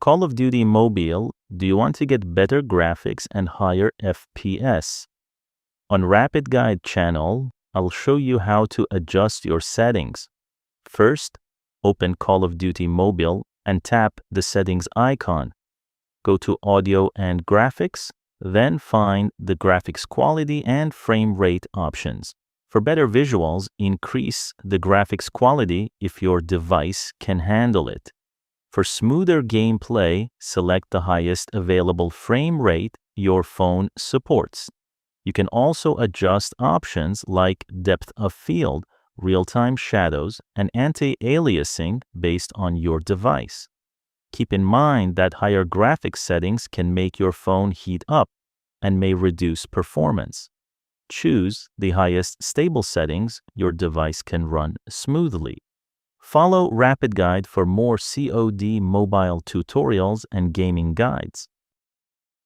Call of Duty Mobile, do you want to get better graphics and higher FPS? On Rapidguide channel, I'll show you how to adjust your settings. First, open Call of Duty Mobile and tap the settings icon. Go to Audio and Graphics, then find the graphics quality and frame rate options. For better visuals, increase the graphics quality if your device can handle it. For smoother gameplay, select the highest available frame rate your phone supports. You can also adjust options like depth of field, real-time shadows, and anti-aliasing based on your device. Keep in mind that higher graphics settings can make your phone heat up and may reduce performance. Choose the highest stable settings your device can run smoothly. Follow Rapidguide for more COD Mobile tutorials and gaming guides.